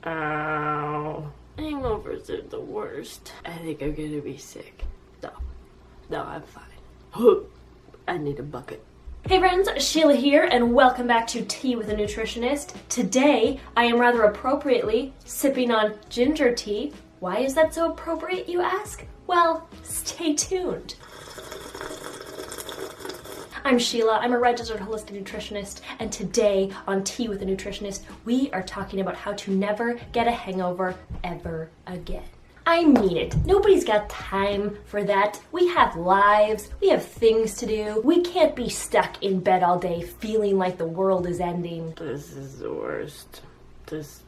Ow. Hangovers are the worst. I think I'm gonna be sick. No, I'm fine. I need a bucket. Hey friends, Sheila here, and welcome back to Tea with a Nutritionist. Today, I am rather appropriately sipping on ginger tea. Why is that so appropriate, you ask? Well, stay tuned. I'm Sheila, I'm a registered holistic nutritionist, and today on Tea with a Nutritionist, we are talking about how to never get a hangover ever again. I mean it. Nobody's got time for that. We have lives, we have things to do. We can't be stuck in bed all day feeling like the world is ending. This is the worst. This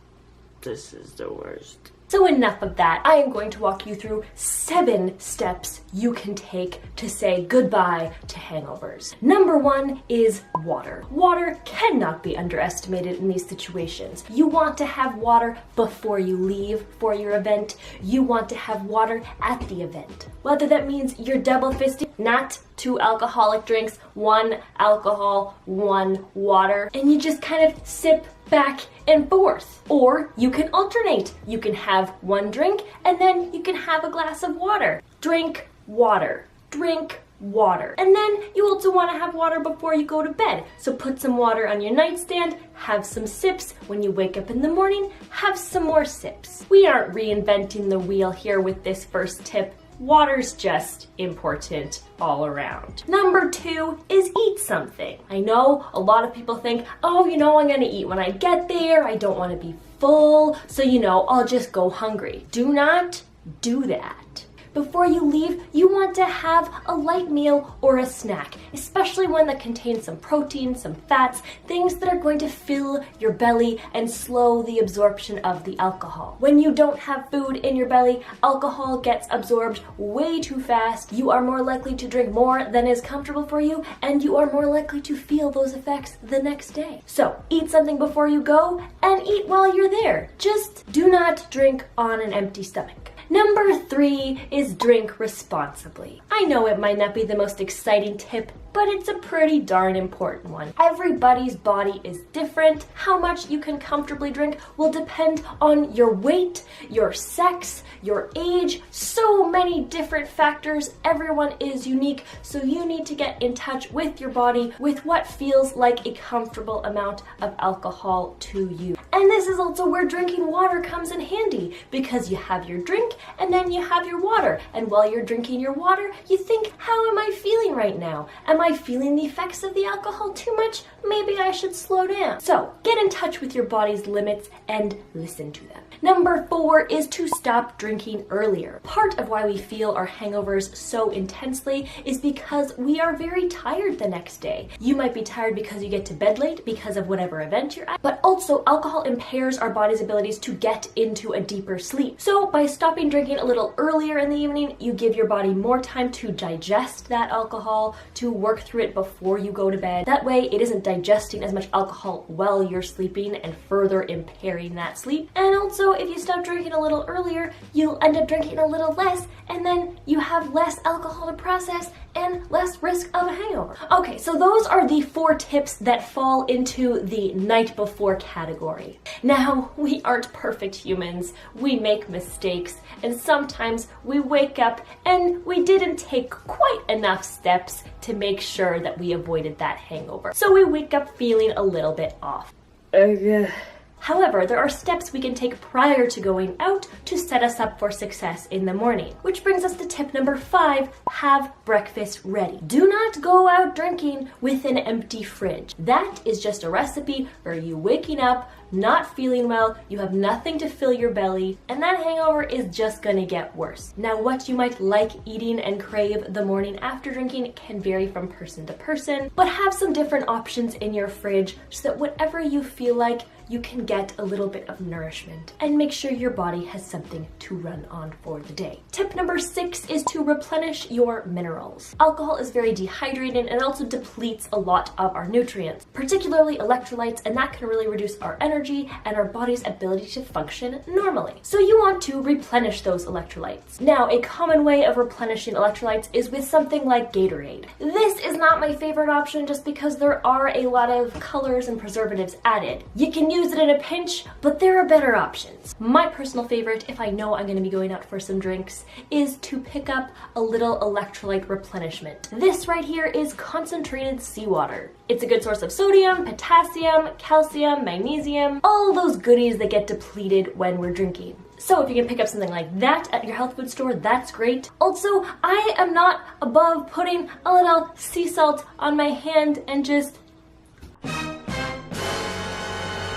is the worst. So enough of that. I am going to walk you through 7 steps you can take to say goodbye to hangovers. Number 1 is water. Water cannot be underestimated in these situations. You want to have water before you leave for your event. You want to have water at the event. Whether that means you're double fisting, not 2 alcoholic drinks, 1 alcohol, 1 water, and you just kind of sip back and forth. Or you can alternate. You can have 1 drink and then you can have a glass of water. Drink water. Drink water. And then you also want to have water before you go to bed. So put some water on your nightstand, have some sips. When you wake up in the morning, have some more sips. We aren't reinventing the wheel here with this first tip. Water's just important all around. Number 2 is eat something. I know a lot of people think, oh, I'm gonna eat when I get there. I don't want to be full, so I'll just go hungry. Do not do that. Before you leave, you want to have a light meal or a snack, especially one that contains some protein, some fats, things that are going to fill your belly and slow the absorption of the alcohol. When you don't have food in your belly, alcohol gets absorbed way too fast. You are more likely to drink more than is comfortable for you, and you are more likely to feel those effects the next day. So eat something before you go and eat while you're there. Just do not drink on an empty stomach. Number 3 is drink responsibly. I know it might not be the most exciting tip, but it's a pretty darn important one. Everybody's body is different. How much you can comfortably drink will depend on your weight, your sex, your age, so many different factors. Everyone is unique, so you need to get in touch with your body with what feels like a comfortable amount of alcohol to you. And this is also where drinking water comes in handy, because you have your drink and then you have your water. And while you're drinking your water, you think, how am I feeling right now? Am I feeling the effects of the alcohol too much? Maybe I should slow down. So get in touch with your body's limits and listen to them. Number 4 is to stop drinking earlier. Part of why we feel our hangovers so intensely is because we are very tired the next day. You might be tired because you get to bed late because of whatever event you're at, but also alcohol impairs our body's abilities to get into a deeper sleep. So by stopping drinking a little earlier in the evening, you give your body more time to digest that alcohol, to work through it before you go to bed. That way it isn't digesting as much alcohol while you're sleeping and further impairing that sleep. And also, if you stop drinking a little earlier, you'll end up drinking a little less, and then you have less alcohol to process and less risk of a hangover. Okay, so those are the 4 tips that fall into the night before category. Now, we aren't perfect humans. We make mistakes, and sometimes we wake up and we didn't take quite enough steps to make sure that we avoided that hangover. So we wake up feeling a little bit off. However, there are steps we can take prior to going out to set us up for success in the morning. Which brings us to tip number 5, have breakfast ready. Do not go out drinking with an empty fridge. That is just a recipe for you waking up, not feeling well, you have nothing to fill your belly, and that hangover is just gonna get worse. Now, what you might like eating and crave the morning after drinking can vary from person to person, but have some different options in your fridge so that whatever you feel like, you can get a little bit of nourishment and make sure your body has something to run on for the day. Tip number 6 is to replenish your minerals. Alcohol is very dehydrating and also depletes a lot of our nutrients, particularly electrolytes, and that can really reduce our energy and our body's ability to function normally. So you want to replenish those electrolytes. Now, a common way of replenishing electrolytes is with something like Gatorade. This is not my favorite option just because there are a lot of colors and preservatives added. You can use use it in a pinch, but there are better options. My personal favorite, if I know I'm going to be going out for some drinks, is to pick up a little electrolyte replenishment. This right here is concentrated seawater. It's a good source of sodium, potassium, calcium, magnesium, all those goodies that get depleted when we're drinking. So if you can pick up something like that at your health food store, that's great. Also, I am not above putting a little sea salt on my hand and just...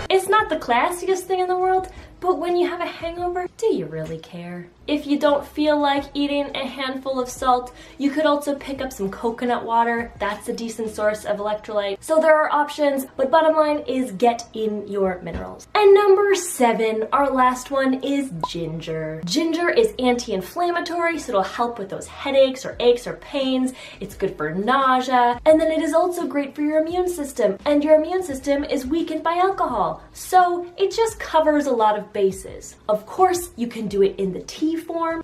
It's not the classiest thing in the world, but when you have a hangover, do you really care? If you don't feel like eating a handful of salt, you could also pick up some coconut water. That's a decent source of electrolyte. So there are options, but bottom line is get in your minerals. And number 7, our last one, is ginger. Ginger is anti-inflammatory, so it'll help with those headaches or aches or pains. It's good for nausea. And then it is also great for your immune system. And your immune system is weakened by alcohol. So it just covers a lot of bases. Of course, you can do it in the tea form.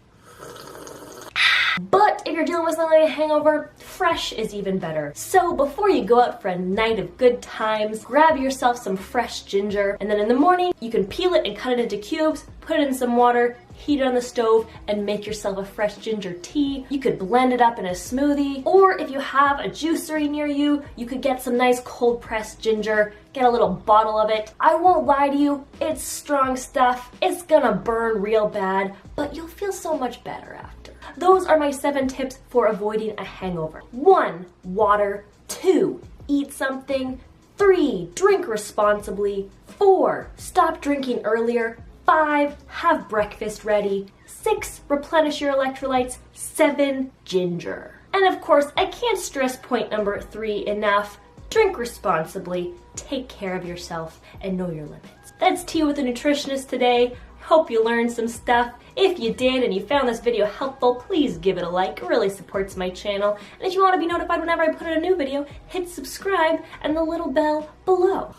But if you're dealing with something like a hangover, fresh is even better. So before you go out for a night of good times, grab yourself some fresh ginger, and then in the morning, you can peel it and cut it into cubes, put it in some water, heat it on the stove, and make yourself a fresh ginger tea. You could blend it up in a smoothie, or if you have a juicery near you, you could get some nice cold pressed ginger, get a little bottle of it. I won't lie to you, it's strong stuff. It's gonna burn real bad, but you'll feel so much better after. Those are my 7 tips for avoiding a hangover. 1, water. 2, eat something. 3, drink responsibly. 4, stop drinking earlier. 5, have breakfast ready. 6, replenish your electrolytes. 7, ginger. And of course, I can't stress point number 3 enough. Drink responsibly, take care of yourself, and know your limits. That's Tea with a Nutritionist today. Hope you learned some stuff. If you did and you found this video helpful, please give it a like. It really supports my channel. And if you want to be notified whenever I put out a new video, hit subscribe and the little bell below.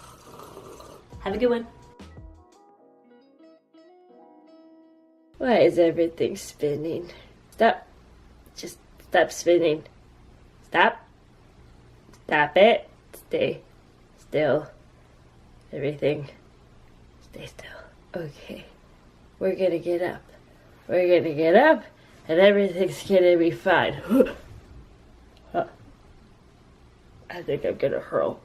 Have a good one. Why is everything spinning? Stop. Just stop spinning. Stop. Stop it. Stay still. Everything. Stay still. Okay. We're gonna get up. We're gonna get up, and everything's gonna be fine. I think I'm gonna hurl.